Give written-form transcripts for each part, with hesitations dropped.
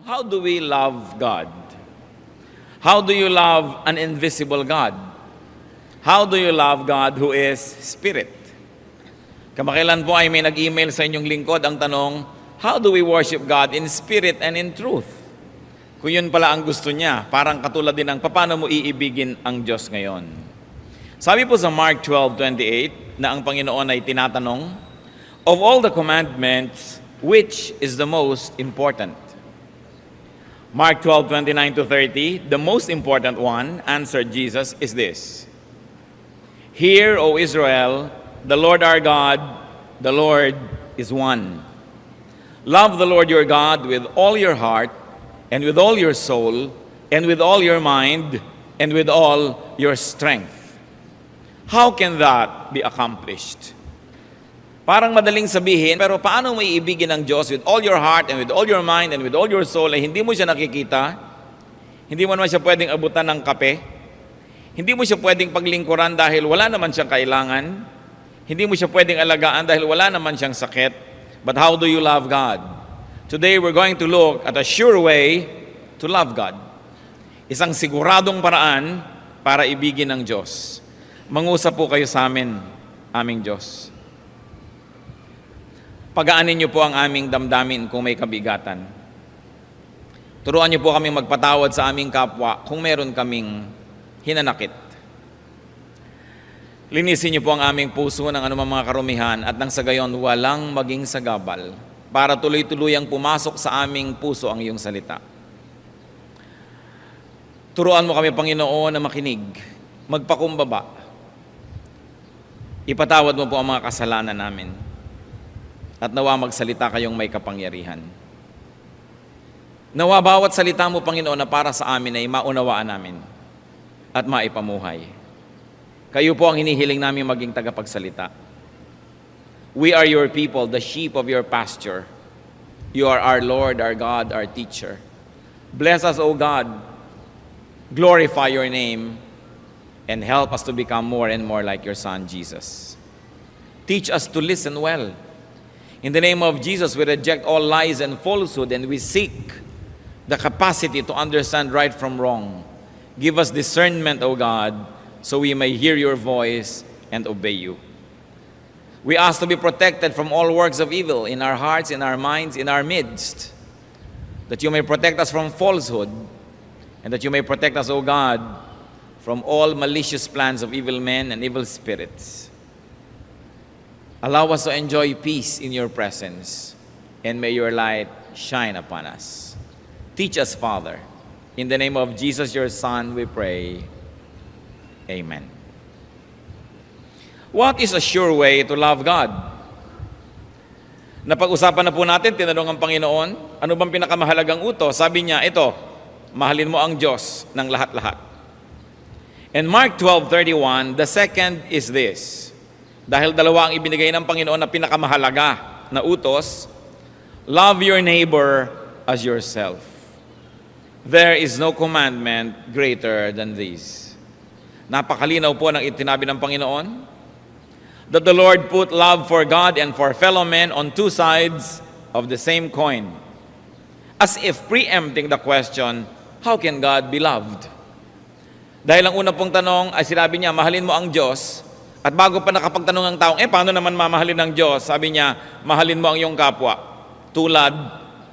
How do we love God? How do you love an invisible God? How do you love God who is Spirit? Kamakailan po ay may nag-email sa inyong lingkod ang tanong, how do we worship God in spirit and in truth? Kung yun pala ang gusto niya, parang katulad din ng paano mo iibigin ang Diyos ngayon. Sabi po sa Mark 12:28 na ang Panginoon ay tinatanong, of all the commandments, which is the most important? Mark 12:29-30, the most important one, answered Jesus, is this. Hear, O Israel, the Lord our God, the Lord is one. Love the Lord your God with all your heart, and with all your soul, and with all your mind, and with all your strength. How can that be accomplished? Parang madaling sabihin, pero paano mo iibigin ang Diyos with all your heart, and with all your mind, and with all your soul, ay hindi mo siya nakikita, hindi mo naman siya pwedeng abutan ng kape, hindi mo siya pwedeng paglingkuran dahil wala naman siyang kailangan, hindi mo siya pwedeng alagaan dahil wala naman siyang sakit. But how do you love God? Today we're going to look at a sure way to love God. Isang siguradong paraan para ibigin ng Diyos. Mangusap po kayo sa amin, aming Diyos. Pagaanin niyo po ang aming damdamin kung may kabigatan. Turuan niyo po kami magpatawad sa aming kapwa kung meron kaming hinanakit. Linisin niyo po ang aming puso ng anumang mga karumihan at nang sa gayon walang maging sagabal para tuloy-tuluyang pumasok sa aming puso ang iyong salita. Turuan mo kami, Panginoon, na makinig, magpakumbaba. Ipatawad mo po ang mga kasalanan namin at nawa magsalita kayong may kapangyarihan. Nawa bawat salita mo, Panginoon, na para sa amin ay maunawaan namin at maipamuhay. Kayo po ang hinihiling namin maging tagapagsalita. We are your people, the sheep of your pasture. You are our Lord, our God, our teacher. Bless us, O God. Glorify your name and help us to become more and more like your Son, Jesus. Teach us to listen well. In the name of Jesus, we reject all lies and falsehood and we seek the capacity to understand right from wrong. Give us discernment, O God, so we may hear your voice and obey you. We ask to be protected from all works of evil in our hearts, in our minds, in our midst, that you may protect us from falsehood, and that you may protect us, O God, from all malicious plans of evil men and evil spirits. Allow us to enjoy peace in your presence, and may your light shine upon us. Teach us, Father. In the name of Jesus, your Son, we pray. Amen. What is a sure way to love God? Napag-usapan na po natin, tinanong ang Panginoon, ano bang pinakamahalagang utos? Sabi niya, ito, mahalin mo ang Diyos ng lahat-lahat. And Mark 12:31, the second is this. Dahil dalawa ang ibinigay ng Panginoon na pinakamahalaga na utos, love your neighbor as yourself. There is no commandment greater than these. Napakalinaw po ng itinabi ng Panginoon that the Lord put love for God and for fellow men on two sides of the same coin. As if preempting the question, how can God be loved? Dahil ang una pong tanong ay sinabi niya, mahalin mo ang Diyos. At bago pa nakapagtanong ang taong, paano naman mamahalin ng Diyos? Sabi niya, mahalin mo ang iyong kapwa tulad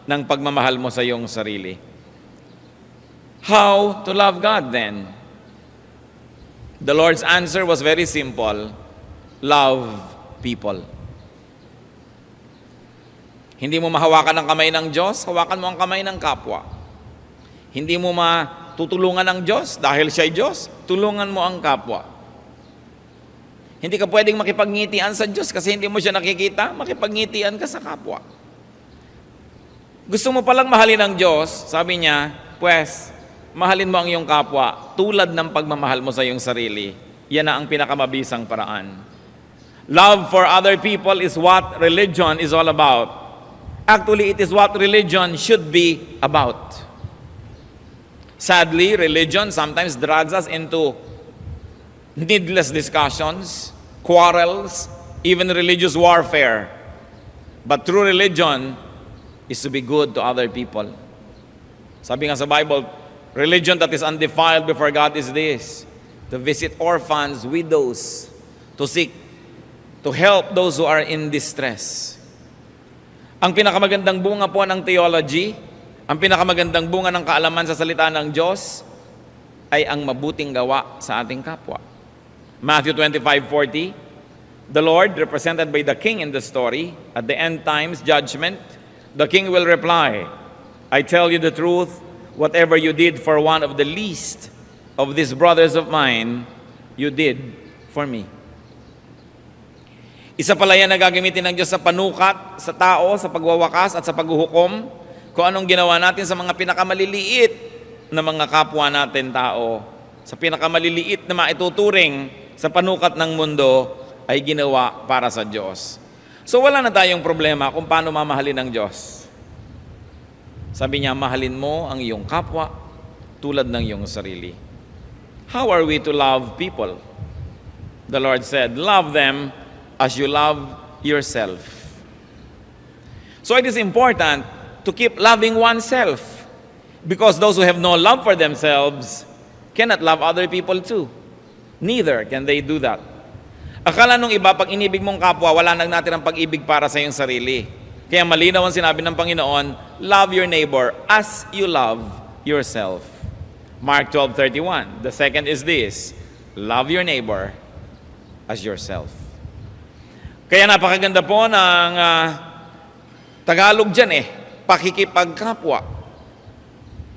ng pagmamahal mo sa iyong sarili. How to love God then? The Lord's answer was very simple. Love people. Hindi mo mahawakan ang kamay ng Diyos, hawakan mo ang kamay ng kapwa. Hindi mo matutulungan ang Diyos dahil siya'y Diyos, tulungan mo ang kapwa. Hindi ka pwedeng makipagngitian sa Diyos kasi hindi mo siya nakikita, makipagngitian ka sa kapwa. Gusto mo palang mahalin ang Diyos, sabi niya, pues, mahalin mo ang iyong kapwa tulad ng pagmamahal mo sa iyong sarili. Yan na ang pinakamabisang paraan. Love for other people is what religion is all about. Actually, it is what religion should be about. Sadly, religion sometimes drags us into needless discussions, quarrels, even religious warfare. But true religion is to be good to other people. Sabi nga sa Bible, religion that is undefiled before God is this: to visit orphans, widows, to seek, to help those who are in distress. Ang pinakamagandang bunga po ng theology, ang pinakamagandang bunga ng kaalaman sa salita ng Diyos, ay ang mabuting gawa sa ating kapwa. Matthew 25:40, the Lord, represented by the king in the story, at the end times judgment, the king will reply, I tell you the truth, whatever you did for one of the least of these brothers of mine, you did for me. Isa pala yan na gagamitin ng Diyos sa panukat, sa tao, sa pagwawakas at sa paghuhukom, kung anong ginawa natin sa mga pinakamaliliit na mga kapwa natin tao, sa pinakamaliliit na maituturing sa panukat ng mundo, ay ginawa para sa Diyos. So wala na tayong problema kung paano mamahalin ng Diyos. Sabi niya, mahalin mo ang iyong kapwa tulad ng iyong sarili. How are we to love people? The Lord said, love them as you love yourself. So it is important to keep loving oneself, because those who have no love for themselves cannot love other people too. Neither can they do that. Akala nung iba, pag inibig mong kapwa, wala nang natin ang pag-ibig para sa iyong sarili. Kaya malinaw ang sinabi ng Panginoon, love your neighbor as you love yourself. Mark 12:31. The second is this, love your neighbor as yourself. Kaya napakaganda po ng Tagalog dyan pakikipagkapwa.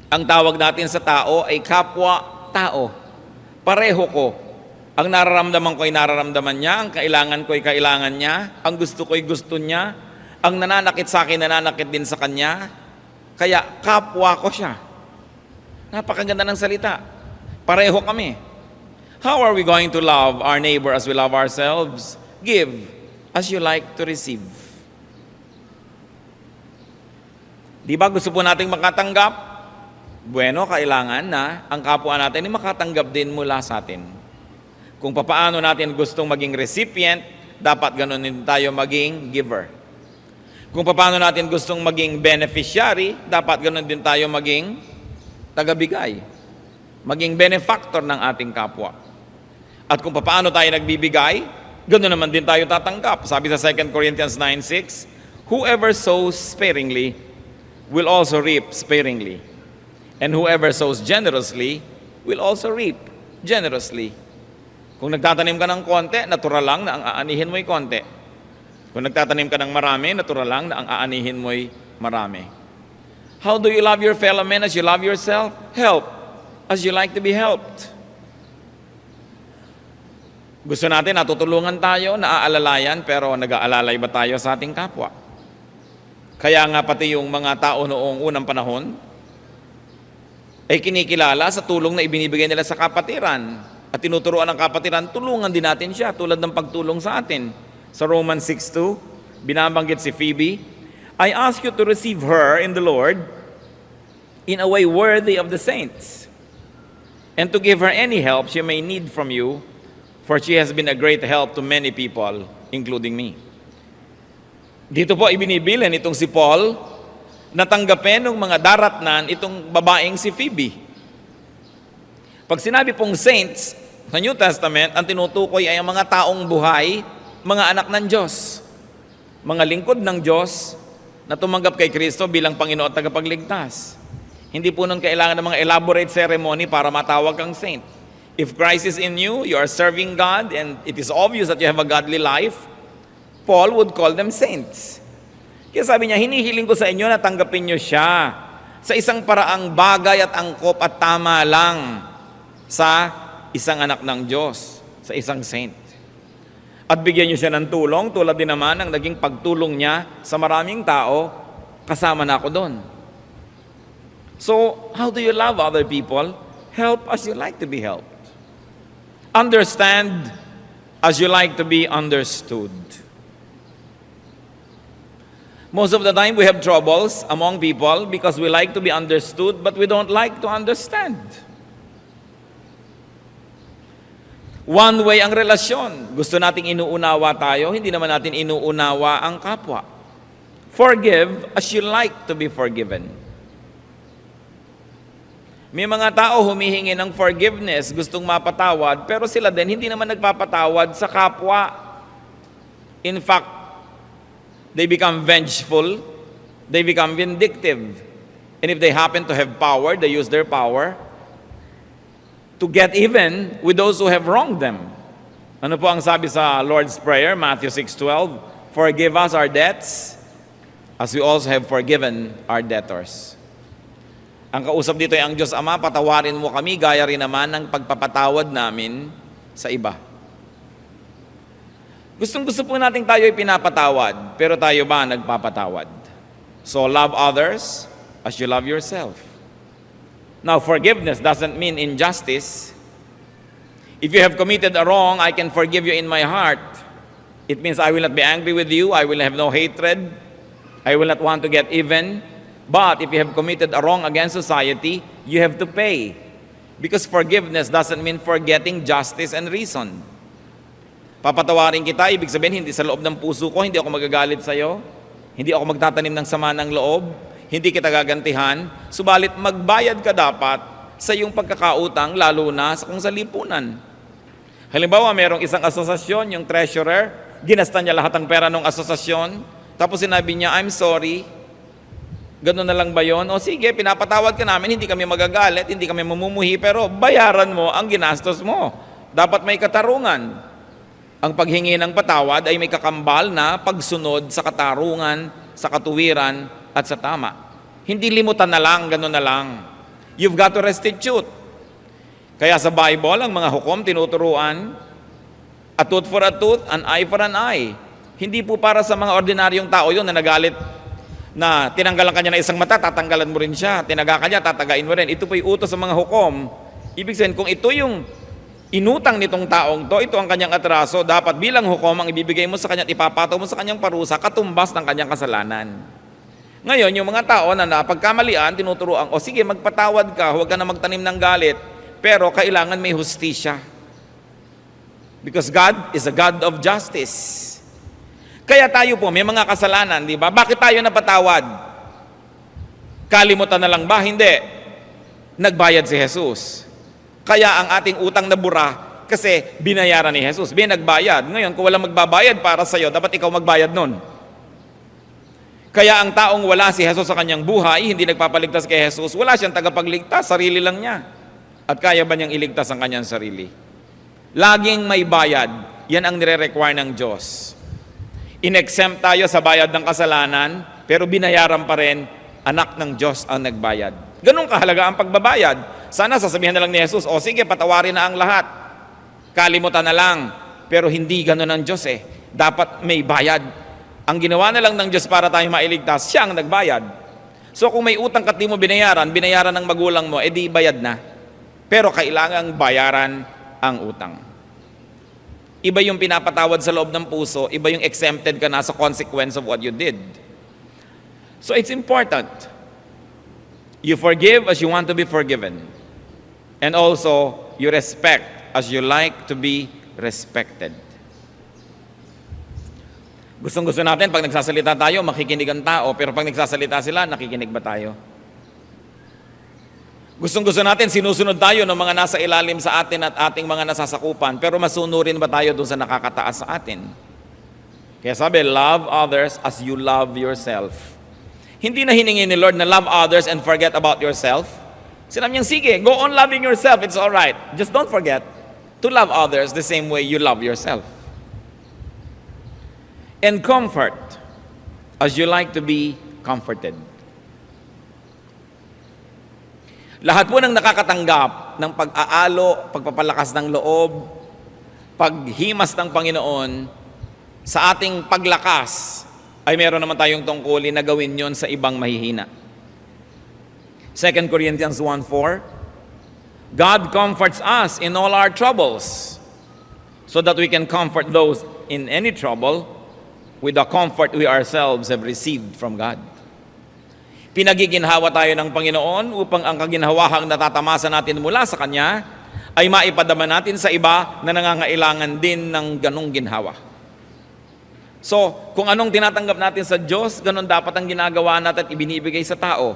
Ang tawag natin sa tao ay kapwa-tao. Pareho ko. Ang nararamdaman ko ay nararamdaman niya, ang kailangan ko ay kailangan niya, ang gusto ko ay gusto niya, ang nananakit sa akin, nananakit din sa kanya. Kaya kapwa ko siya. Napakaganda ng salita. Pareho kami. How are we going to love our neighbor as we love ourselves? Give as you like to receive. Di ba gusto po nating makatanggap? Bueno, kailangan na ang kapwa natin ay makatanggap din mula sa atin. Kung papaano natin gustong maging recipient, dapat ganun din tayo maging giver. Kung paano natin gustong maging beneficiary, dapat ganun din tayo maging tagabigay. Maging benefactor ng ating kapwa. At kung paano tayo nagbibigay, ganun naman din tayo tatanggap. Sabi sa 2 Corinthians 9:6, whoever sows sparingly will also reap sparingly. And whoever sows generously will also reap generously. Kung nagtatanim ka ng konti, natural lang na ang aanihin mo'y konti. Kung nagtatanim ka ng marami, natural lang na ang aanihin mo'y marami. How do you love your fellow men as you love yourself? Help as you like to be helped. Gusto natin natutulungan tayo, naaalalayan, pero nag-aalalay ba tayo sa ating kapwa? Kaya nga pati yung mga tao noong unang panahon ay kinikilala sa tulong na ibinibigay nila sa kapatiran. At tinuturuan ng kapatiran, tulungan din natin siya tulad ng pagtulong sa atin. Sa Romans 6:2, binabanggit si Phoebe, I ask you to receive her in the Lord in a way worthy of the saints, and to give her any help she may need from you, for she has been a great help to many people, including me. Dito po ibinibilin itong si Paul, natanggapin ng mga daratnan itong babaeng si Phoebe. Pag sinabi pong saints sa New Testament, ang tinutukoy ay ang mga taong buhay, mga anak ng Diyos, mga lingkod ng Diyos na tumanggap kay Kristo bilang Panginoon at tagapagligtas. Hindi po nun kailangan ng mga elaborate ceremony para matawag kang saint. If Christ is in you, you are serving God, and it is obvious that you have a godly life, Paul would call them saints. Kaya sabi niya, hinihiling ko sa inyo na tanggapin niyo siya sa isang paraang bagay at angkop at tama lang sa isang anak ng Diyos, sa isang saint. At bigyan niyo siya ng tulong, tulad din naman ng naging pagtulong niya sa maraming tao, kasama na ako doon. So, how do you love other people? Help as you like to be helped. Understand as you like to be understood. Most of the time we have troubles among people because we like to be understood, but we don't like to understand. One way ang relasyon. Gusto nating inuunawa tayo, hindi naman natin inuunawa ang kapwa. Forgive as you like to be forgiven. May mga tao humihingi ng forgiveness, gustong mapatawad, pero sila din hindi naman nagpapatawad sa kapwa. In fact, they become vengeful, they become vindictive. And if they happen to have power, they use their power to get even with those who have wronged them. Ano po ang sabi sa Lord's Prayer, Matthew 6:12? Forgive us our debts, as we also have forgiven our debtors. Ang kausap dito ay ang Diyos Ama, patawarin mo kami, gaya rin naman ng pagpapatawad namin sa iba. Gustong-gusto po natin tayo ay pinapatawad, pero tayo ba nagpapatawad? So love others as you love yourself. Now, forgiveness doesn't mean injustice. If you have committed a wrong, I can forgive you in my heart. It means I will not be angry with you, I will have no hatred, I will not want to get even. But if you have committed a wrong against society, you have to pay. Because forgiveness doesn't mean forgetting justice and reason. Papatawarin kita, ibig sabihin, hindi sa loob ng puso ko, hindi ako magagalit sa'yo, hindi ako magtatanim ng sama ng loob, hindi kita gagantihan, subalit magbayad ka dapat sa iyong pagkakautang, lalo na sa kung sa lipunan. Halimbawa, merong isang asosasyon, yung treasurer, ginasta niya lahat ng pera ng asosasyon, tapos sinabi niya, I'm sorry, gano'n na lang ba yun? O sige, pinapatawad ka namin, hindi kami magagalit, hindi kami mamumuhi, pero bayaran mo ang ginastos mo. Dapat may katarungan. Ang paghingi ng patawad ay may kakambal na pagsunod sa katarungan, sa katuwiran, at sa tama. Hindi limutan na lang, gano'n na lang. You've got to restitute. Kaya sa Bible, ang mga hukom tinuturuan, a tooth for a tooth, an eye for an eye. Hindi po para sa mga ordinaryong tao yun na nagalit, na tinanggalan kanya ng isang mata, tatanggalan mo rin siya. Tinaga kanya, tatagain mo rin. Ito po yung utos sa mga hukom. Ibig sabihin, kung ito yung inutang nitong taong to, ito ang kanyang atraso, dapat bilang hukom ang ibibigay mo sa kanya at ipapataw mo sa kanyang parusa, katumbas ng kanyang kasalanan. Ngayon, yung mga tao na napagkamalian, tinuturuan, o sige, magpatawad ka, huwag ka na magtanim ng galit, pero kailangan may hustisya. Because God is a God of justice. Kaya tayo po, may mga kasalanan, di ba? Bakit tayo napatawad? Kalimutan na lang ba? Hindi. Nagbayad si Jesus. Kaya ang ating utang na bura, kasi binayaran ni Jesus. Nagbayad. Ngayon, kung walang magbabayad para sa'yo, dapat ikaw magbayad nun. Kaya ang taong wala si Jesus sa kanyang buhay, hindi nagpapaligtas kay Jesus, wala siyang tagapagligtas, sarili lang niya. At kaya ba niyang iligtas ang kanyang sarili? Laging may bayad. Yan ang nire-require ng Diyos. In-exempt tayo sa bayad ng kasalanan, pero binayaran pa rin, anak ng Diyos ang nagbayad. Ganun kahalaga ang pagbabayad. Sana sasabihin na lang ni Jesus, o sige, patawarin na ang lahat. Kalimutan na lang. Pero hindi ganun ang Diyos eh. Dapat may bayad. Ang ginawa na lang ng Diyos para tayo mailigtas, siya ang nagbayad. So kung may utang ka di mo binayaran ng magulang mo, edi bayad na. Pero kailangang bayaran ang utang. Iba yung pinapatawad sa loob ng puso, iba yung exempted ka na sa consequence of what you did. So it's important. You forgive as you want to be forgiven. And also, you respect as you like to be respected. Gustong-gusto natin, pag nagsasalita tayo, makikinig ang tao, pero pag nagsasalita sila, nakikinig ba tayo? Gustong-gusto natin, sinusunod tayo ng mga nasa ilalim sa atin at ating mga nasasakupan, pero masunurin ba tayo doon sa nakakataas sa atin? Kaya sabi, love others as you love yourself. Hindi na hiningi ni Lord na love others and forget about yourself. Sinabi niya, sige, go on loving yourself, it's all right. Just don't forget to love others the same way you love yourself. And comfort as you like to be comforted. Lahat po ng nakakatanggap ng pag-aalo, pagpapalakas ng loob, paghimas ng Panginoon, sa ating paglakas, ay meron naman tayong tungkulin na gawin yon sa ibang mahihina. 2 Corinthians 1:4, God comforts us in all our troubles, so that we can comfort those in any trouble with the comfort we ourselves have received from God. Pinagiginhawa tayo ng Panginoon upang ang kaginhawahang natatamasa natin mula sa Kanya ay maipadama natin sa iba na nangangailangan din ng ganong ginhawa. So, kung anong tinatanggap natin sa Diyos, ganon dapat ang ginagawa natin at ibinibigay sa tao.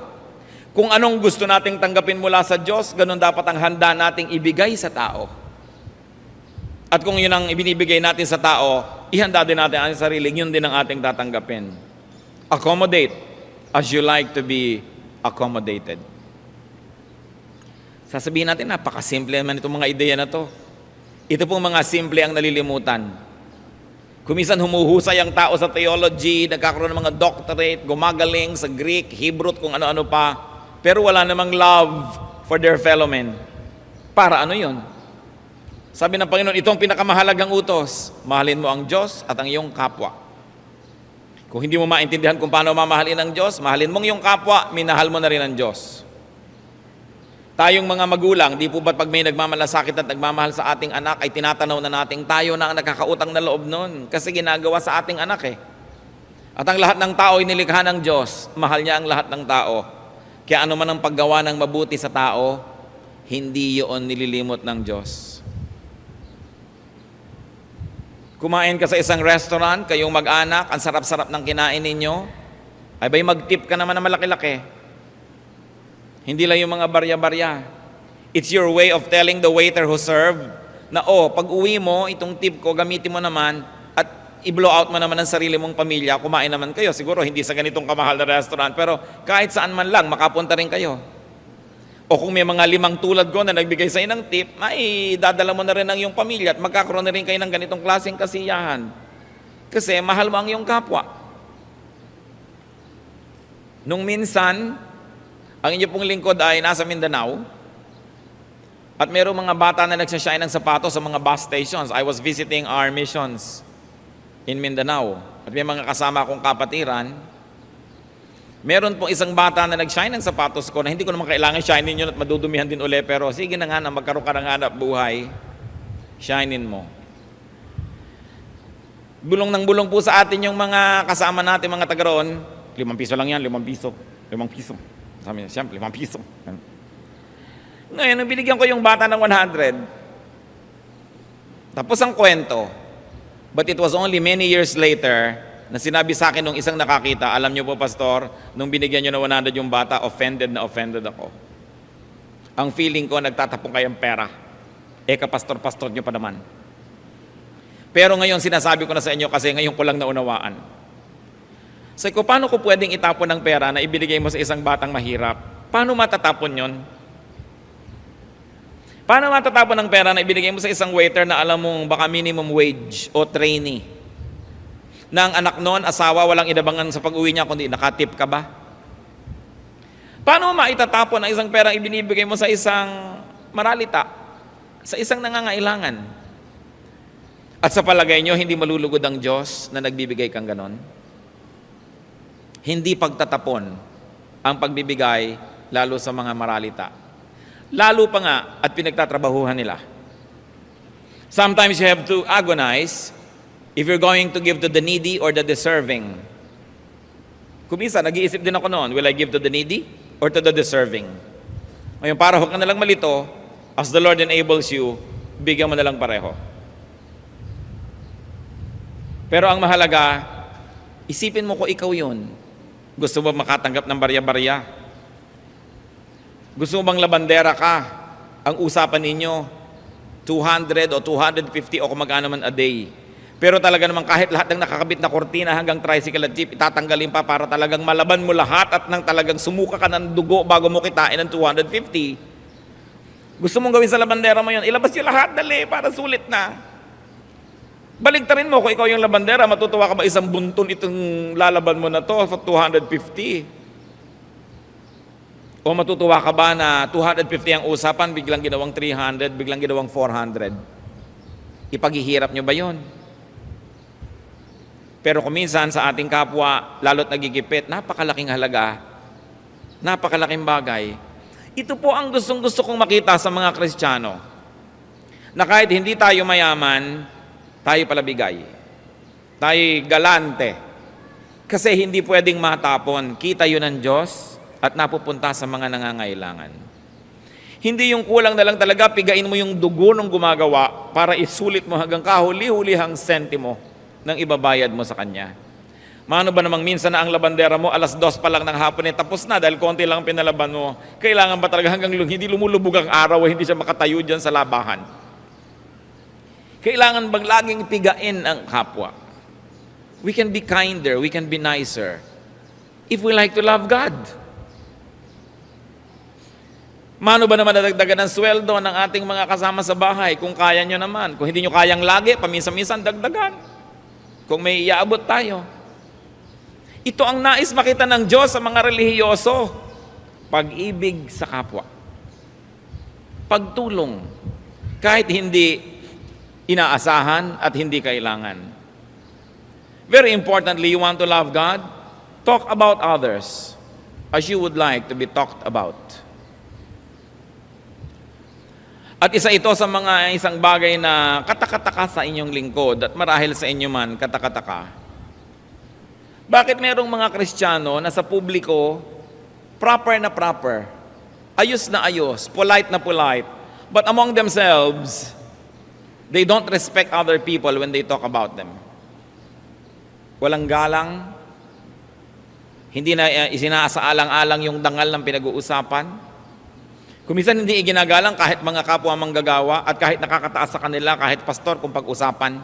Kung anong gusto nating tanggapin mula sa Diyos, ganun dapat ang handa nating ibigay sa tao. At kung yun ang ibinibigay natin sa tao, ihanda din natin ang sarili, yun din ang ating tatanggapin. Accommodate as you like to be accommodated. Sasabihin natin, napakasimple naman itong mga ideya na to. Ito pong mga simple ang nalilimutan. Kuminsan humuhusay ang tao sa theology, nagkakaroon ng mga doctorate, gumagaling sa Greek, Hebrew, kung ano-ano pa, pero wala namang love for their fellow men. Para ano yun? Sabi ng Panginoon, ito ang pinakamahalagang utos. Mahalin mo ang Diyos at ang iyong kapwa. Kung hindi mo maintindihan kung paano mamahalin ang Diyos, mahalin mong iyong kapwa, minahal mo na rin ang Diyos. Tayong mga magulang, di po ba't pag may nagmamalasakit at nagmamahal sa ating anak, ay tinatanaw na nating tayo na ang nakakautang na loob nun. Kasi ginagawa sa ating anak eh. At ang lahat ng tao ay nilikha ng Diyos. Mahal niya ang lahat ng tao. Kaya ano man ang paggawa ng mabuti sa tao, hindi yun nililimot ng Diyos. Kumain ka sa isang restaurant, kayong mag-anak, ang sarap-sarap ng kinain ninyo, ay bay mag-tip ka naman na malaki-laki. Hindi lang yung mga barya-barya. It's your way of telling the waiter who served na, pag uwi mo, itong tip ko, gamitin mo naman at i-blow out mo naman ang sarili mong pamilya, kumain naman kayo. Siguro hindi sa ganitong kamahal na restaurant, pero kahit saan man lang, makapunta rin kayo. O kung may mga 5 tulad ko na nagbigay sa ng tip, ay dadala mo na rin ang iyong pamilya at magkakaroon na rin kayo ng ganitong klaseng kasiyahan. Kasi mahal mo ang iyong kapwa. Nung minsan, ang inyo pong lingkod ay nasa Mindanao at mayroong mga bata na nagsashine ng sapatos sa mga bus stations. I was visiting our missions in Mindanao at may mga kasama akong kapatiran. Meron pong isang bata na nag-shine ng sapatos ko na hindi ko naman kailangan shinein yun at madudumihan din uli, pero sige na nga na magkaroon ka ng hanap buhay, shinein mo. Bulong ng bulong po sa atin yung mga kasama natin, mga taga roon. 5 piso lang yan, 5 piso. 5 piso. Sabi niya, siyempre, 5 piso. Ngayon, nung binigyan ko yung bata ng 100, tapos ang kwento, but it was only many years later na sinabi sa akin nung isang nakakita, alam niyo po, Pastor, nung binigyan niyo ng 100 yung bata, offended na offended ako. Ang feeling ko, nagtatapong kayong pera. Kapastor-pastor niyo pa naman. Pero ngayon, sinasabi ko na sa inyo kasi ngayon ko lang naunawaan. Sabi ko, paano ko pwedeng itapon ng pera na ibinigay mo sa isang batang mahirap? Paano matatapon yon? Paano matatapon ng pera na ibinigay mo sa isang waiter na alam mong baka minimum wage o trainee? Na ang anak noon, asawa, walang inabangan sa pag-uwi niya, kundi nakatip ka ba? Paano maitatapon ang isang perang ibinibigay mo sa isang maralita? Sa isang nangangailangan? At sa palagay nyo, hindi malulugod ang Diyos na nagbibigay kang ganon? Hindi pagtatapon ang pagbibigay lalo sa mga maralita. Lalo pa nga at pinagtatrabahuhan nila. Sometimes you have to agonize if you're going to give to the needy or the deserving. Kumisa, nag-iisip din ako noon, will I give to the needy or to the deserving? Ngayon, para huwag ka na lang malito, as the Lord enables you, bigyan mo na lang pareho. Pero ang mahalaga, isipin mo kung ikaw yun. Gusto mo makatanggap ng barya-barya? Gusto mo bang labandera ka? Ang usapan ninyo, 200 o 250 o kung magkano man a day. Pero talaga naman kahit lahat ng nakakabit na kortina hanggang tricycle at jeep, itatanggalin pa para talagang malaban mo lahat at nang talagang sumuka ka ng dugo bago mo kitain ng 250. Gusto mong gawin sa labandera mo yun, ilabas yung lahat, dali, para sulit na. Baligtarin mo, kung ikaw yung labandera, matutuwa ka ba isang bunton itong lalaban mo na to for 250? O matutuwa ka ba na 250 ang usapan, biglang ginawang 300, biglang ginawang 400? Ipaghihirap nyo ba yon? Pero kung minsan sa ating kapwa, lalo't nagigipit, napakalaking halaga, napakalaking bagay. Ito po ang gustong-gusto kong makita sa mga Kristiyano. Na kahit hindi tayo mayaman, tayo palabigay. Tayo galante. Kasi hindi pwedeng matapon. Kita yun ng Diyos at napupunta sa mga nangangailangan. Hindi yung kulang na lang talaga, pigain mo yung dugo ng gumagawa para isulit mo hanggang kahuli-hulihang sentimo ng ibabayad mo sa Kanya. Mano ba namang minsan na ang labandera mo, 2:00 pa lang ng hapon, tapos na dahil konti lang pinalaban mo. Kailangan ba talaga hanggang hindi lumulubog ang araw, hindi siya makatayo dyan sa labahan? Kailangan bang laging pigain ang kapwa? We can be kinder, we can be nicer, if we like to love God. Mano ba naman nadagdagan ng sweldo ng ating mga kasama sa bahay? Kung kaya nyo naman. Kung hindi nyo kayang lagi, paminsan-minsan dagdagan. Kung may iaabot tayo. Ito ang nais makita ng Diyos sa mga relihiyoso. Pag-ibig sa kapwa. Pagtulong. Kahit hindi inaasahan at hindi kailangan. Very importantly, you want to love God? Talk about others as you would like to be talked about. At isa ito sa mga isang bagay na katakataka sa inyong lingkod at marahil sa inyo man katakataka. Bakit merong mga Kristiyano na sa publiko, proper na proper, ayos na ayos, polite na polite, but among themselves, they don't respect other people when they talk about them. Walang galang, hindi na isinasaalang-alang yung dangal ng pinag-uusapan. Kuminsan hindi iginagalang kahit mga kapwa manggagawa at kahit nakakataas sa kanila, kahit pastor kung pag-usapan.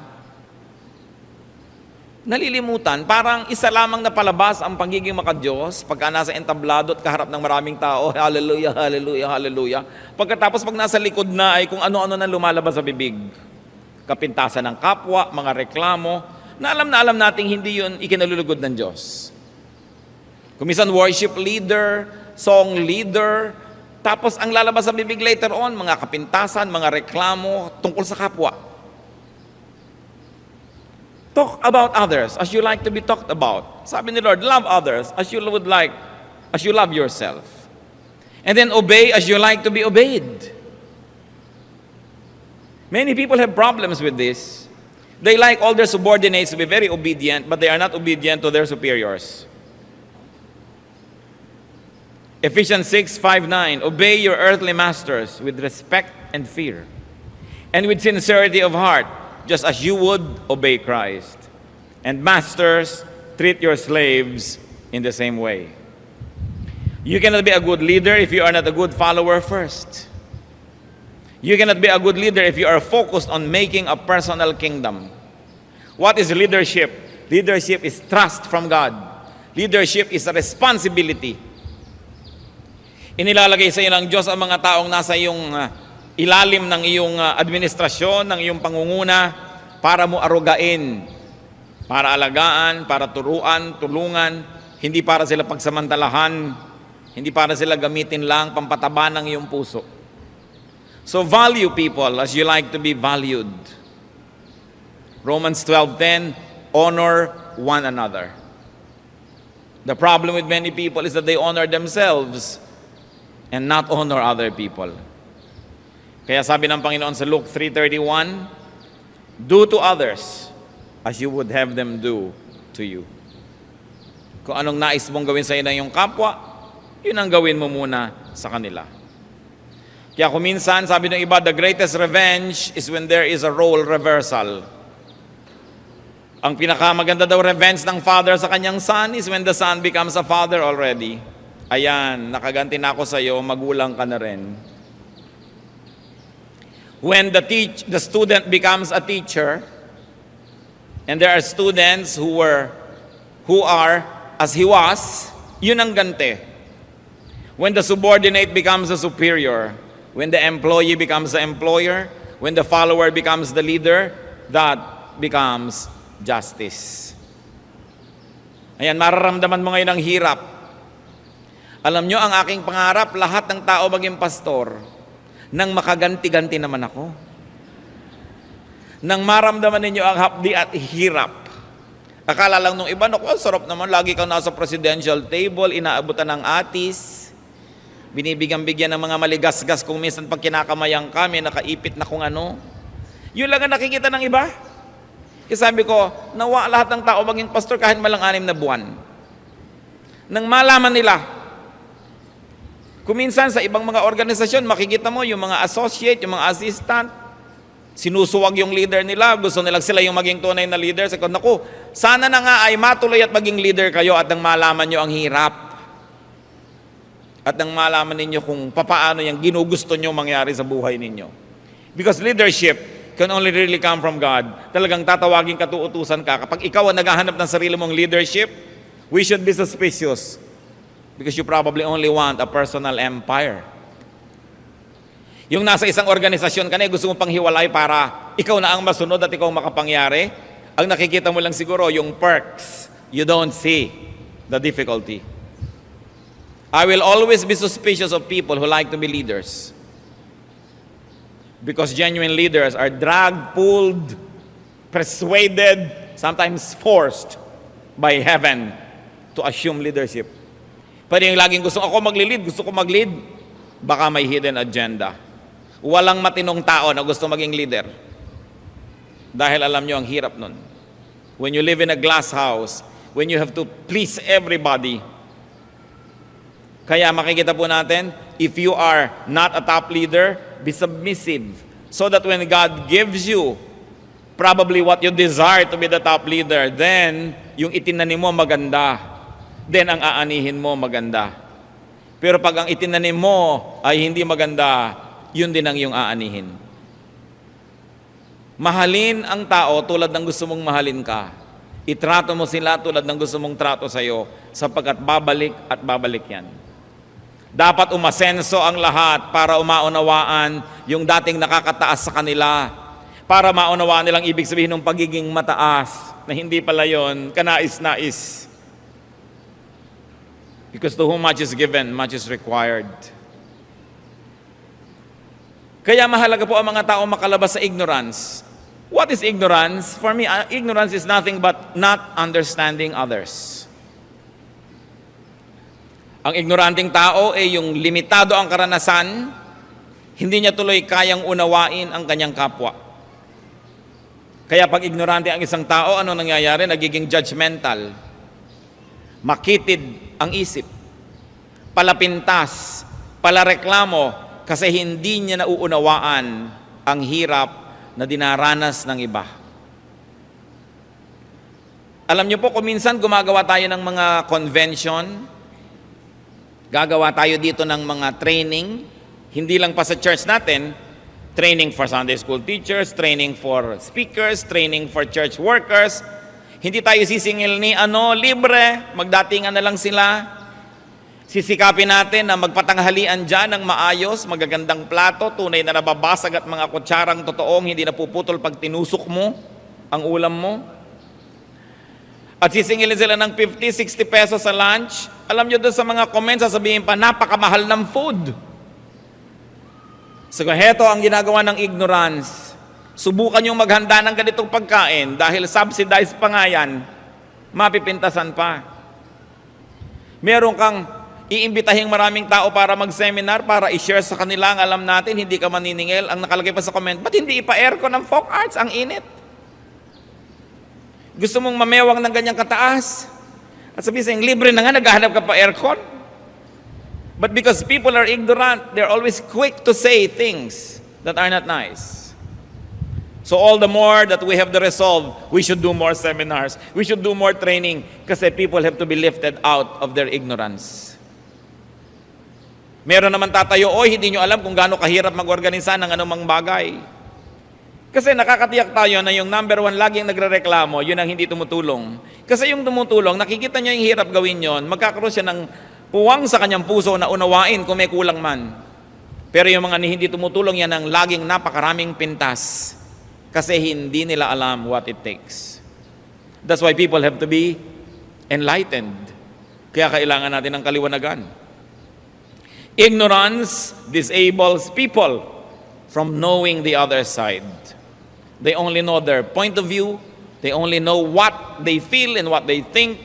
Nalilimutan, parang isa lamang na palabas ang pagiging makadiyos pagka nasa entablado at kaharap ng maraming tao, hallelujah, hallelujah, hallelujah. Pagkatapos pag nasa likod na ay kung ano-ano na lumalabas sa bibig. Kapintasan ng kapwa, mga reklamo, na alam nating hindi yun ikinalulugod ng Diyos. Kuminsan worship leader, song leader, tapos ang lalabas sa bibig later on, mga kapintasan, mga reklamo tungkol sa kapwa. Talk about others as you like to be talked about. Sabi ni Lord, love others as you love yourself. And then obey as you like to be obeyed. Many people have problems with this. They like all their subordinates to be very obedient, but they are not obedient to their superiors. Ephesians 6:5-9, obey your earthly masters with respect and fear, and with sincerity of heart, just as you would obey Christ. And masters, treat your slaves in the same way. You cannot be a good leader if you are not a good follower first. You cannot be a good leader if you are focused on making a personal kingdom. What is leadership? Leadership is trust from God. Leadership is a responsibility. Inilalagay sa iyo ng Diyos ang mga taong nasa iyong ilalim ng iyong administrasyon, ng iyong pangunguna, para mo arugain, para alagaan, para turuan, tulungan, hindi para sila pagsamantalahan, hindi para sila gamitin lang pampataba ng iyong puso. So value people as you like to be valued. Romans 12:10, honor one another. The problem with many people is that they honor themselves and not honor other people. Kaya sabi ng Panginoon sa Luke 3:31, do to others as you would have them do to you. Kung anong nais mong gawin sa iyong kapwa, yun ang gawin mo muna sa kanila. Kaya kung minsan, sabi ng iba, the greatest revenge is when there is a role reversal. Ang pinakamaganda daw revenge ng father sa kanyang son is when the son becomes a father already. Ayan, nakaganti na ako sa iyo, magulang ka na rin. When the student becomes a teacher, and there are students who are as he was, yun ang ganti. When the subordinate becomes a superior, when the employee becomes the employer, when the follower becomes the leader, that becomes justice. Ayan, mararamdaman mo ngayon ang hirap. Alam nyo, ang aking pangarap, lahat ng tao maging pastor, nang makaganti-ganti naman ako. Nang maramdaman ninyo ang hapdi at hirap. Akala lang nung iba, naku, sarap naman, lagi kang nasa presidential table, inaabutan ng atis, binibigyan-bigyan ng mga maligasgas kung minsan pag kinakamayang kami, nakaipit na kung ano. Yun lang ang nakikita ng iba. Kaya sabi ko, nawa lahat ng tao maging pastor kahit malang 6 na buwan. Nang malaman nila, kuminsan sa ibang mga organisasyon, makikita mo yung mga associate, yung mga assistant, Sinusuwag yung leader nila, gusto nilang sila yung maging tunay na leader. Sabi ko, naku, sana na nga ay matuloy at maging leader kayo at nang malaman nyo ang hirap. At nang malaman ninyo kung papaano yung ginugusto nyo mangyari sa buhay ninyo. Because leadership can only really come from God. Talagang tatawagin katuutusan ka. Kapag ikaw ang naghahanap ng sarili mong leadership, we should be suspicious. Because you probably only want a personal empire. Yung nasa isang organisasyon ka na, gusto mo pang hiwalay para ikaw na ang masunod at ikaw makapangyari. Ang nakikita mo lang siguro, yung perks. You don't see the difficulty. I will always be suspicious of people who like to be leaders. Because genuine leaders are dragged, pulled, persuaded, sometimes forced by heaven to assume leadership. Pero yung laging gusto ko mag-lead, baka may hidden agenda. Walang matinong tao na gusto maging leader. Dahil alam nyo, ang hirap nun. When you live in a glass house, when you have to please everybody. Kaya makikita po natin, if you are not a top leader, be submissive. So that when God gives you probably what you desire to be the top leader, then yung itinanim mo maganda. Then ang aanihin mo maganda. Pero pag ang itinanim mo ay hindi maganda, yun din ang iyong aanihin. Mahalin ang tao tulad ng gusto mong mahalin ka. Itrato mo sila tulad ng gusto mong trato sa iyo, sapagkat babalik at babalik yan. Dapat umasenso ang lahat para umaunawaan yung dating nakakataas sa kanila, para maunawaan nilang ibig sabihin ng pagiging mataas, na hindi pala yun kanais-nais. Because to whom much is given, much is required. Kaya mahalaga po ang mga tao makalabas sa ignorance. What is ignorance? For me, ignorance is nothing but not understanding others. Ang ignoranting tao ay yung limitado ang karanasan, hindi niya tuloy kayang unawain ang kanyang kapwa. Kaya pag ignorante ang isang tao, ano nangyayari? Nagiging judgmental. Makitid ang isip. Palapintas, palareklamo, kasi hindi niya nauunawaan ang hirap na dinaranas ng iba. Alam niyo po, kung minsan gumagawa tayo ng mga convention, gagawa tayo dito ng mga training, hindi lang pa sa church natin, training for Sunday school teachers, training for speakers, training for church workers. Hindi tayo sisingil ni libre, magdatingan na lang sila. Sisikapin natin na magpatanghalian dyan ng maayos, magagandang plato, tunay na nababasag at mga kutsarang totoong hindi napuputol pag tinusok mo ang ulam mo. At sisingilin sila ng 50, 60 pesos sa lunch. Alam nyo doon sa mga comments, sasabihin pa, napakamahal ng food. So, heto ang ginagawa ng ignorance. Subukan yung maghanda ng ganitong pagkain dahil subsidized pa nga yan, mapipintasan pa. Meron kang iimbitahing maraming tao para mag-seminar, para i-share sa kanila ang alam natin, hindi ka maniningil. Ang nakalagay pa sa comment, ba't hindi ipa-aircon ng folk arts? Ang init. Gusto mong mamewang ng ganyang kataas? At sabihin sa'yo, libre na nga, naghahanap ka pa aircon? But because people are ignorant, they're always quick to say things that are not nice. So all the more that we have the resolve, we should do more seminars, we should do more training, kasi people have to be lifted out of their ignorance. Meron naman tatayo, hindi nyo alam kung gaano kahirap mag-organisa ng anumang bagay. Kasi nakakatiyak tayo na yung number one laging nagrereklamo, yun ang hindi tumutulong. Kasi yung tumutulong, nakikita nyo yung hirap gawin yon, magkakaroon siya ng puwang sa kanyang puso na unawain kung may kulang man. Pero yung mga hindi tumutulong, yan ang laging napakaraming pintas. Kasi hindi nila alam what it takes. That's why people have to be enlightened. Kaya kailangan natin ng kaliwanagan. Ignorance disables people from knowing the other side. They only know their point of view. They only know what they feel and what they think.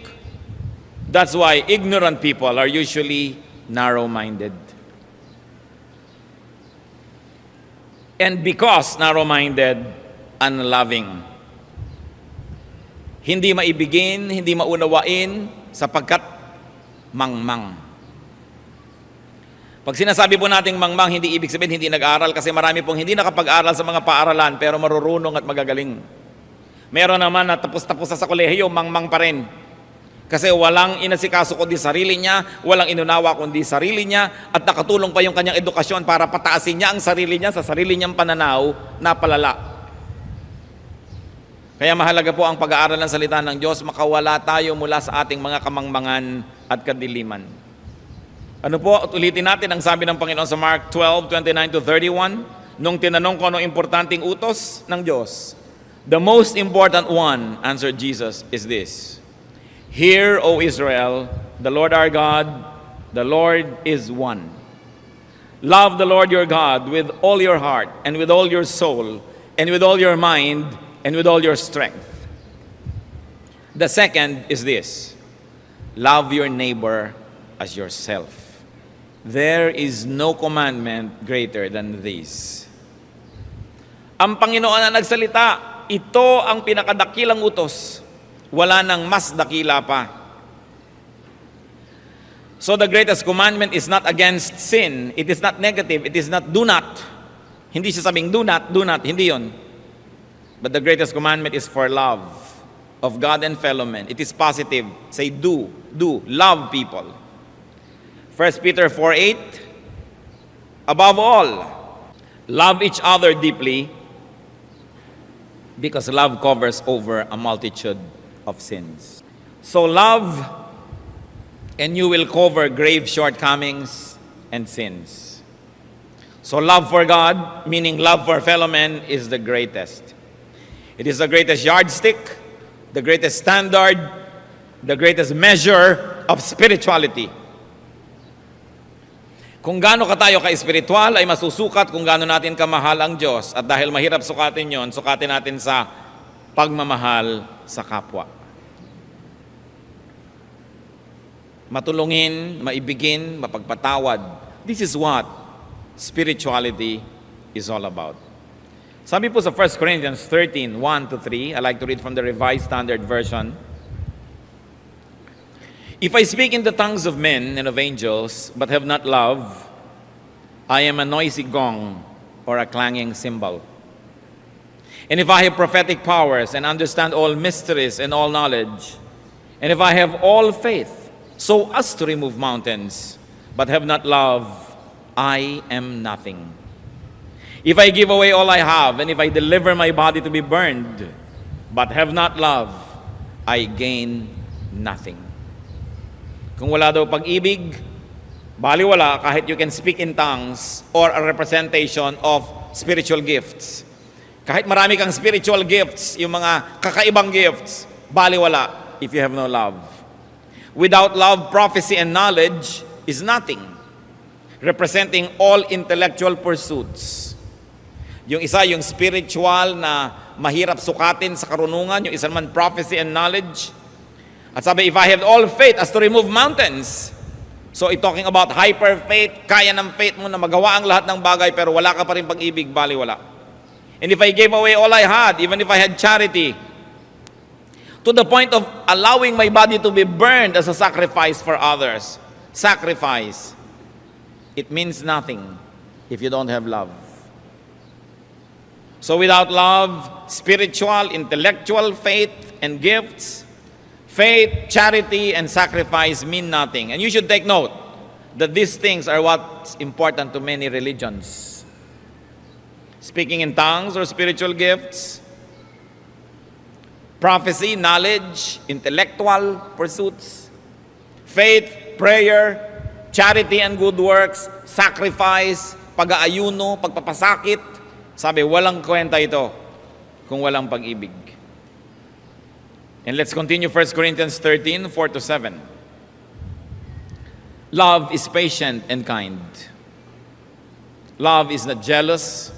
That's why ignorant people are usually narrow-minded. And because narrow-minded, unloving. Hindi maibigin, hindi maunawain, sapagkat mangmang. Pag sinasabi po nating mangmang, hindi ibig sabihin hindi nag-aral kasi marami pong hindi nakapag-aral sa mga paaralan pero marurunong at magagaling. Meron naman na tapos-tapos sa kolehiyo, mangmang pa rin. Kasi walang inasikaso kundi sarili niya, walang inunawa kundi sarili niya, at nakatulong pa yung kanyang edukasyon para pataasin niya ang sarili niya sa sarili niyang pananaw na palala. Kaya mahalaga po ang pag-aaral ng salita ng Diyos, makawala tayo mula sa ating mga kamangmangan at kadiliman. Ano po, at ulitin natin ang sabi ng Panginoon sa Mark 12:29-31, nung tinanong ko anong importanteng utos ng Diyos. The most important one, answered Jesus, is this: Hear, O Israel, the Lord our God, the Lord is one. Love the Lord your God with all your heart, and with all your soul, and with all your mind, and with all your strength. The second is this: love your neighbor as yourself. There is no commandment greater than this. Ang Panginoon na nagsalita, ito ang pinakadakilang utos. Wala nang mas dakila pa. So the greatest commandment is not against sin. It is not negative. It is not do not. Hindi siya sabing do not, hindi yon. But the greatest commandment is for love of God and fellow men. It is positive. Say do, love people. 1 Peter 4:8, above all, love each other deeply, because love covers over a multitude of sins. So love, and you will cover grave shortcomings and sins. So love for God, meaning love for fellow men, is the greatest. It is the greatest yardstick, the greatest standard, the greatest measure of spirituality. Kung gaano ka tayo ka-espiritual ay masusukat kung gaano natin kamahal ang Diyos. At dahil mahirap sukatin yon, sukatin natin sa pagmamahal sa kapwa. Matulungin, maibigin, mapagpatawad. This is what spirituality is all about. Sabi po sa 1 Corinthians 13:1-3, I like to read from the Revised Standard Version. If I speak in the tongues of men and of angels, but have not love, I am a noisy gong or a clanging cymbal. And if I have prophetic powers and understand all mysteries and all knowledge, and if I have all faith, so as to remove mountains, but have not love, I am nothing. If I give away all I have, and if I deliver my body to be burned, but have not love, I gain nothing. Kung wala daw pag-ibig, baliwala kahit you can speak in tongues or a representation of spiritual gifts. Kahit marami kang spiritual gifts, yung mga kakaibang gifts, baliwala if you have no love. Without love, prophecy and knowledge is nothing, representing all intellectual pursuits. Yung isa, yung spiritual na mahirap sukatin sa karunungan, yung isa naman prophecy and knowledge. At sabi, if I have all faith as to remove mountains, so talking about hyper faith, kaya ng faith mo na magawa ang lahat ng bagay pero wala ka pa rin pag-ibig, baliwala. And if I gave away all I had, even if I had charity, to the point of allowing my body to be burned as a sacrifice for others, sacrifice, it means nothing if you don't have love. So without love, spiritual, intellectual faith and gifts, faith, charity, and sacrifice mean nothing. And you should take note that these things are what's important to many religions. Speaking in tongues or spiritual gifts, prophecy, knowledge, intellectual pursuits, faith, prayer, charity and good works, sacrifice, pag-aayuno, pagpapasakit. Sabi, walang kwenta ito kung walang pag-ibig. And let's continue 1 Corinthians 13:4-7. Love is patient and kind. Love is not jealous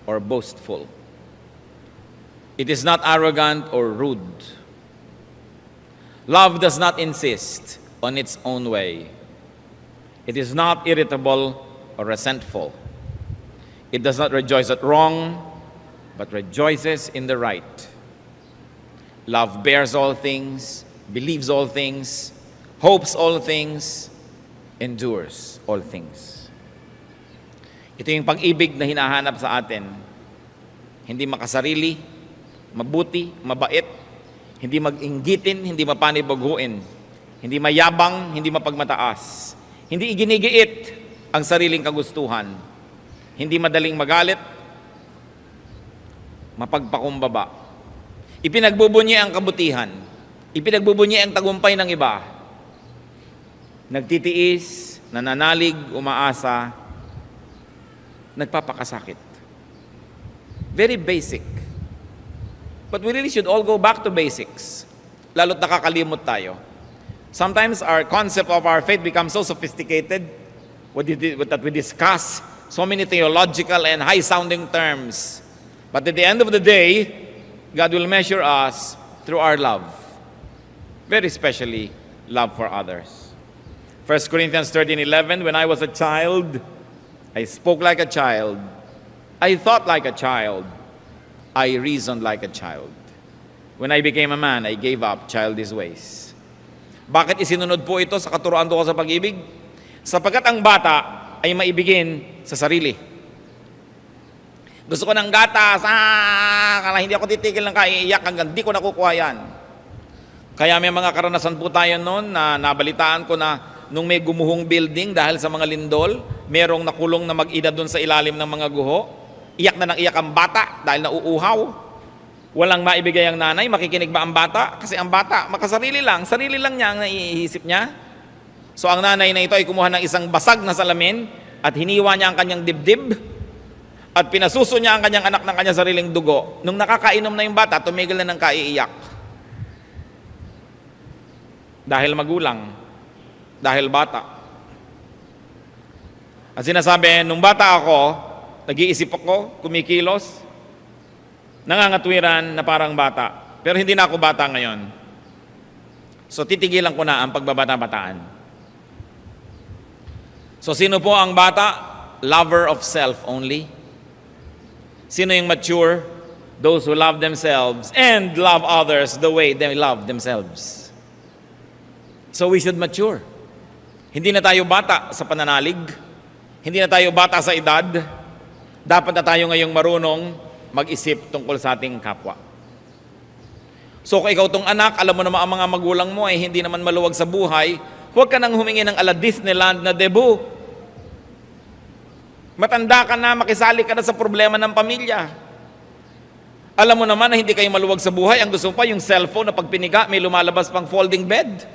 or boastful. It is not arrogant or rude. Love does not insist on its own way. It is not irritable or resentful. It does not rejoice at wrong, but rejoices in the right. Love bears all things, believes all things, hopes all things, endures all things. Ito yung pag-ibig na hinahanap sa atin. Hindi makasarili, mabuti, mabait, hindi mag-inggitin, hindi mapanibaguin, hindi mayabang, hindi mapagmataas, hindi iginigiit ang sariling kagustuhan, hindi madaling magalit, mapagpakumbaba. Ipinagbubunyi ang kabutihan, ipinagbubunyi ang tagumpay ng iba. Nagtitiis, nananalig, umaasa, nagpapakasakit. Very basic. But we really should all go back to basics. Lalo't nakakalimot tayo. Sometimes our concept of our faith becomes so sophisticated that we discuss so many theological and high-sounding terms. But at the end of the day, God will measure us through our love. Very especially, love for others. 1 Corinthians 13:11, when I was a child, I spoke like a child. I thought like a child. I reasoned like a child. When I became a man, I gave up childish ways. Bakit isinunod po ito sa katuroan ko sa pag-ibig? Sapagkat ang bata ay maibigin sa sarili. Gusto ko ng gatas, kala hindi ako titigil ng kaiiyak hanggang di ko nakukuha yan. Kaya may mga karanasan po tayo noon na nabalitaan ko na nung may gumuhong building dahil sa mga lindol, merong nakulong na mag-ina doon sa ilalim ng mga guho. Iyak na ng iyak ang bata dahil nauuhaw. Walang maibigay ang nanay, makikinig ba ang bata? Kasi ang bata, sarili lang niya ang naiisip niya. So ang nanay na ito ay kumuha ng isang basag na salamin at hiniwa niya ang kanyang dibdib at pinasuso niya ang kanyang anak ng kanyang sariling dugo. Nung nakakainom na yung bata, tumigil na ng kaiiyak. Dahil magulang, dahil bata. At sinasabi, nung bata ako, nag-iisip ako, kumikilos, nangangatwiran na parang bata. Pero hindi na ako bata ngayon. So titigilan ko na ang pagbabata-bataan. So sino po ang bata? Lover of self only. Sino yung mature? Those who love themselves and love others the way they love themselves. So we should mature. Hindi na tayo bata sa pananalig. Hindi na tayo bata sa edad. Dapat na tayo ngayong marunong mag-isip tungkol sa ating kapwa. So kung ikaw tong anak, alam mo naman ang mga magulang mo ay hindi naman maluwag sa buhay, huwag ka nang humingi ng ala Disneyland na debut. Matanda ka na, makisali ka na sa problema ng pamilya. Alam mo naman na hindi kayo maluwag sa buhay, ang gusto mo pa yung cellphone na pag piniga, may lumalabas pang folding bed.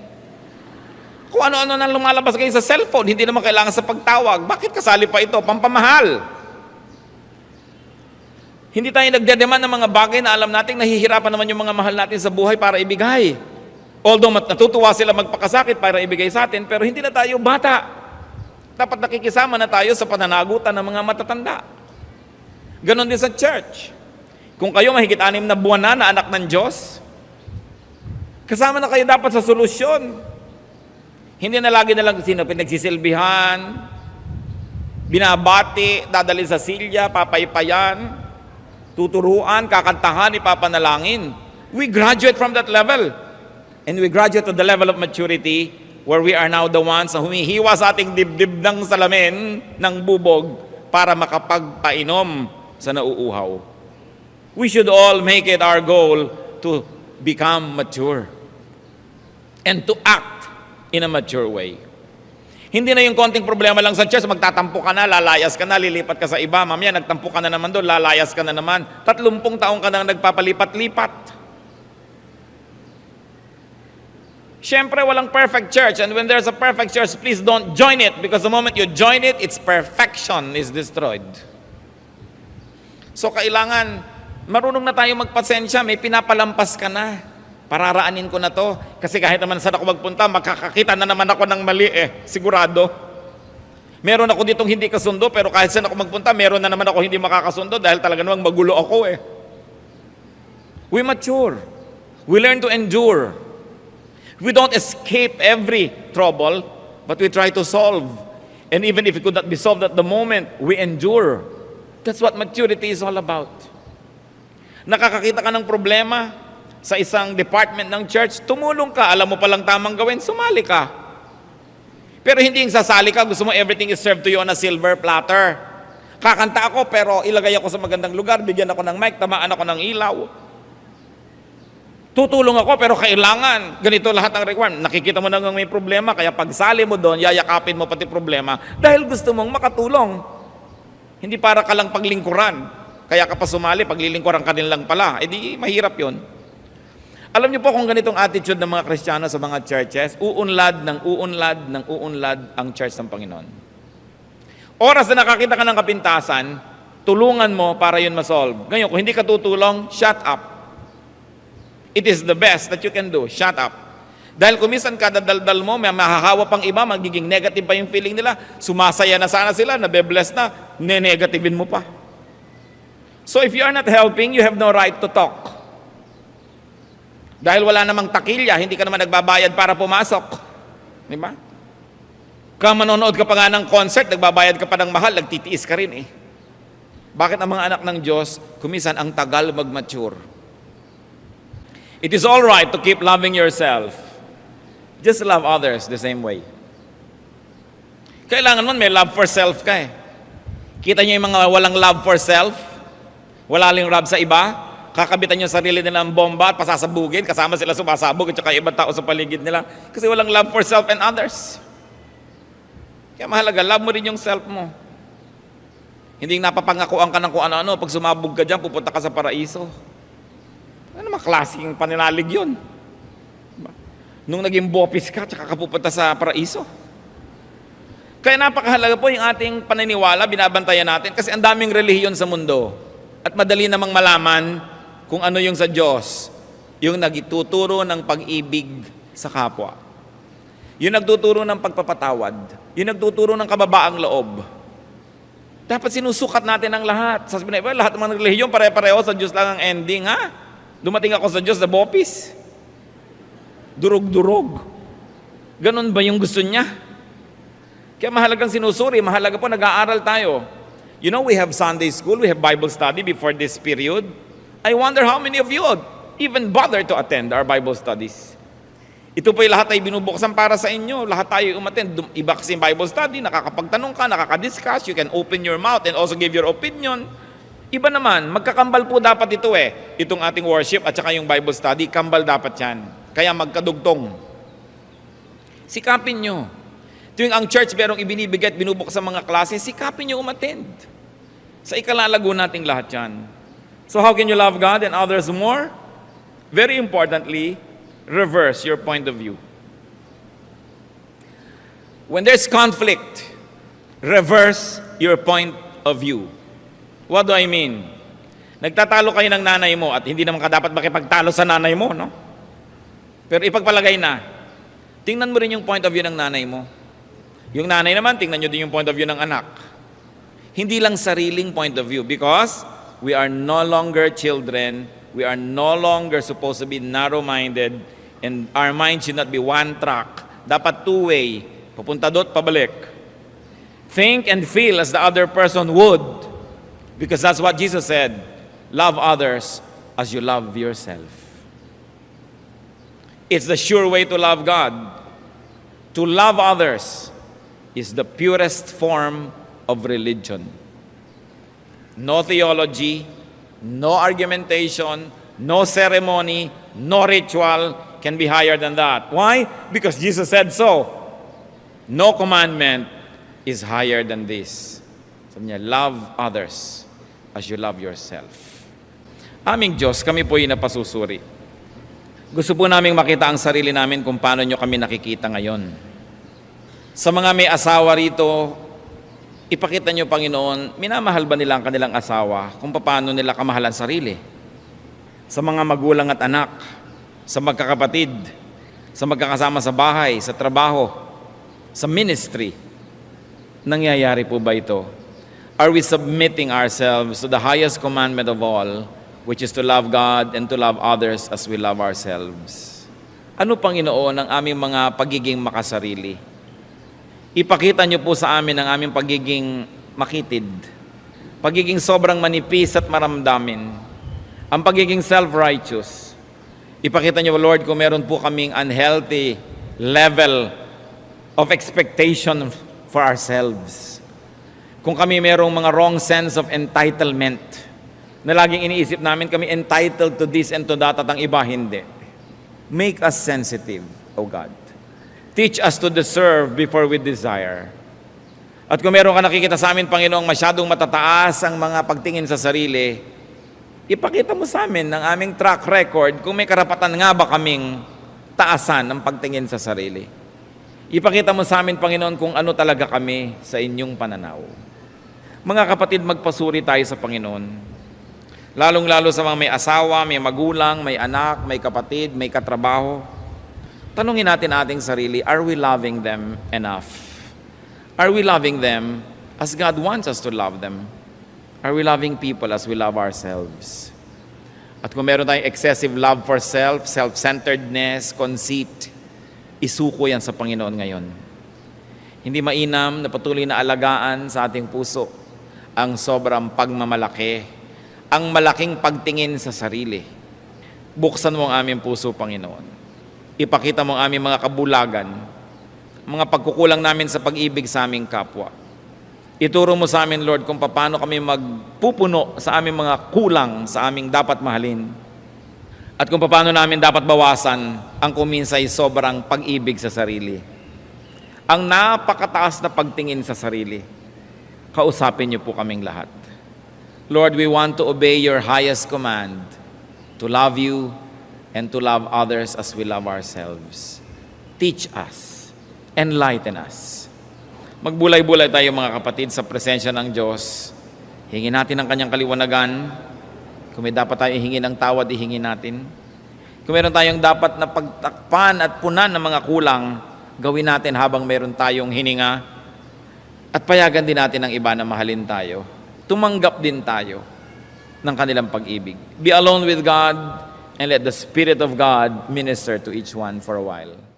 Kung ano-ano nang lumalabas kayo sa cellphone, hindi naman kailangan sa pagtawag. Bakit kasali pa ito? Pampamahal. Hindi tayo nagdedemand ng mga bagay na alam natin nahihirapan naman yung mga mahal natin sa buhay para ibigay. Although natutuwa sila magpakasakit para ibigay sa atin, pero hindi na tayo bata. Dapat nakikisama na tayo sa pananagutan ng mga matatanda. Ganon din sa church. Kung kayo mahigit 6 na buwan na anak ng Diyos, kasama na kayo dapat sa solusyon. Hindi na lagi na lang sino pinagsisilbihan, binabati, dadali sa silya, papaypayan, tuturuan, kakantahan, ipapanalangin. We graduate from that level. And we graduate to the level of maturity where we are now the ones na humihiwa sa ating dibdib ng salamin ng bubog para makapagpainom sa nauuhaw. We should all make it our goal to become mature and to act in a mature way. Hindi na yung konting problema lang sa church, magtatampo ka na, lalayas ka na, lilipat ka sa iba, mamaya nagtampo ka na naman doon, lalayas ka na naman, 30 taong ka nang nagpapalipat-lipat. Siyempre, walang perfect church, and when there's a perfect church, please don't join it, because the moment you join it, its perfection is destroyed. So kailangan, marunong na tayo magpasensya, may pinapalampas ka na. Pararaanin ko na to. Kasi kahit naman saan ako magpunta, makakakita na naman ako ng mali sigurado. Meron ako ditong hindi kasundo, pero kahit saan ako magpunta, meron na naman ako hindi makakasundo dahil talaga namang magulo ako We mature. We learn to endure. We don't escape every trouble, but we try to solve. And even if it could not be solved at the moment, we endure. That's what maturity is all about. Nakakakita ka ng problema sa isang department ng church, tumulong ka, alam mo palang tamang gawin, sumali ka. Pero hindi yung sasali ka, gusto mo everything is served to you on a silver platter. Kakanta ako pero ilagay ako sa magandang lugar, bigyan ako ng mic, tamaan ako ng ilaw. Tutulong ako pero kailangan ganito lahat ang requirement. Nakikita mo na may problema, kaya pagsali mo doon, yayakapin mo pati problema dahil gusto mong makatulong. Hindi para ka lang paglingkuran. Kaya ka pa sumali, paglilingkuran ka din lang pala. Eh di mahirap yon. Alam niyo po kung ganitong attitude ng mga Kristiyano sa mga churches, uunlad ang church ng Panginoon. Oras na nakakita ka ng kapintasan, tulungan mo para yun masolve. Ngayon, kung hindi ka tutulong, shut up. It is the best that you can do. Shut up. Dahil kung minsan kadadaldal mo, may mahahawa pang iba, magiging negative pa yung feeling nila, sumasaya na sana sila, nabe-bless na, ne-negativein mo pa. So if you are not helping, you have no right to talk. Dahil wala namang takilya, hindi ka naman nagbabayad para pumasok. Di ba? Kung manonood ka pa nga ng concert, nagbabayad ka pa ng mahal, nagtitiis ka rin eh. Bakit ang mga anak ng Diyos, kumisan ang tagal mag-mature? It is all right to keep loving yourself. Just love others the same way. Kailangan man may love for self ka eh. Kita niyo yung mga walang love for self? Wala lang love sa iba? Kakabitan niyo sarili nila ng bomba at pasasabugin, kasama sila sumasabog at saka ibang tao sa paligid nila. Kasi walang love for self and others. Kaya mahalaga, love mo rin yung self mo. Hindi napapangakuan ka ng kung ano-ano. Pag sumabog ka dyan, pupunta ka sa paraiso. Ano naman klaseng paninalig yun? Nung naging bopis ka, tsaka ka pupunta sa paraiso. Kaya napakahalaga po yung ating paniniwala, binabantayan natin, kasi ang daming relihiyon sa mundo. At madali namang malaman kung ano yung sa Diyos, yung nagtuturo ng pag-ibig sa kapwa. Yung nagtuturo ng pagpapatawad. Yung nagtuturo ng kababaang loob. Dapat sinusukat natin ang lahat. Sasabihin na, lahat ng mga relihiyon, pare-pareho sa Diyos lang ang ending, ha? Dumating ako sa Diyos na bopis. Durog-durog. Ganon ba yung gusto niya? Kaya mahalagang sinusuri, mahalaga po nag-aaral tayo. You know, we have Sunday school, we have Bible study before this period. I wonder how many of you would even bother to attend our Bible studies. Ito po yung lahat ay binubuksan para sa inyo. Lahat tayo umattend. Iba kasi yung Bible study, nakakapagtanong ka, nakakadiscuss, you can open your mouth and also give your opinion. Iba naman, magkakambal po dapat ito eh. Itong ating worship at saka yung Bible study, kambal dapat yan. Kaya magkadugtong. Sikapin nyo. Tuwing ang church merong ibinibigay at binubuksan mga klase, sikapin nyo umattend. Sa ikalalago nating lahat yan. So how can you love God and others more? Very importantly, reverse your point of view. When there's conflict, reverse your point of view. What do I mean? Nagtatalo kayo ng nanay mo at hindi naman ka dapat makipagtalo sa nanay mo, no? Pero ipagpalagay na, tingnan mo rin yung point of view ng nanay mo. Yung nanay naman, tingnan nyo din yung point of view ng anak. Hindi lang sariling point of view because we are no longer children, we are no longer supposed to be narrow-minded, and our mind should not be one track. Dapat two-way, papunta do't, pabalik. Think and feel as the other person would. Because that's what Jesus said, love others as you love yourself. It's the sure way to love God. To love others is the purest form of religion. No theology, no argumentation, no ceremony, no ritual can be higher than that. Why? Because Jesus said so. No commandment is higher than this. Sabi niya, love others as you love yourself. Aming Diyos, kami po yung napasusuri. Gusto po naming makita ang sarili namin kung paano nyo kami nakikita ngayon. Sa mga may asawa rito, ipakita nyo, Panginoon, minamahal ba nila ang kanilang asawa kung paano nila kamahalan sarili? Sa mga magulang at anak, sa magkakapatid, sa magkakasama sa bahay, sa trabaho, sa ministry, nangyayari po ba ito? Are we submitting ourselves to the highest commandment of all, which is to love God and to love others as we love ourselves? Ano, Panginoon, ang aming mga pagiging makasarili? Ipakita niyo po sa amin ang aming pagiging makitid, pagiging sobrang manipis at maramdamin, ang pagiging self-righteous. Ipakita niyo, Lord, kung meron po kaming unhealthy level of expectation for ourselves. Kung kami merong mga wrong sense of entitlement, na laging iniisip namin kami entitled to this and to that at ang iba hindi. Make us sensitive, O God. Teach us to deserve before we desire. At kung meron ka nakikita sa amin, Panginoong, masyadong matataas ang mga pagtingin sa sarili, ipakita mo sa amin ng aming track record kung may karapatan nga ba kaming taasan ang pagtingin sa sarili. Ipakita mo sa amin, Panginoon, kung ano talaga kami sa inyong pananaw. Mga kapatid, magpasuri tayo sa Panginoon. Lalong-lalo sa mga may asawa, may magulang, may anak, may kapatid, may katrabaho. Tanungin natin ating sarili, are we loving them enough? Are we loving them as God wants us to love them? Are we loving people as we love ourselves? At kung meron tayong excessive love for self, self-centeredness, conceit, isuko yan sa Panginoon ngayon. Hindi mainam na patuloy na alagaan sa ating puso ang sobrang pagmamalaki, ang malaking pagtingin sa sarili. Buksan mo ang aming puso, Panginoon. Ipakita mo ang aming mga kabulagan, mga pagkukulang namin sa pag-ibig sa aming kapwa. Ituro mo sa amin, Lord, kung paano kami magpupuno sa aming mga kulang sa aming dapat mahalin. At kung paano namin dapat bawasan ang kuminsay sobrang pag-ibig sa sarili. Ang napakataas na pagtingin sa sarili. Kausapin niyo po kaming lahat. Lord, we want to obey your highest command, to love you and to love others as we love ourselves. Teach us, enlighten us. Magbulay-bulay tayo mga kapatid sa presensya ng Diyos. Hingin natin ang kanyang kaliwanagan. Kung may dapat tayo ihingi ng tawad, ihingi natin. Kung meron tayong dapat na pagtakpan at punan ng mga kulang, gawin natin habang meron tayong hininga. At payagan din natin ang iba na mahalin tayo. Tumanggap din tayo ng kanilang pag-ibig. Be alone with God and let the Spirit of God minister to each one for a while.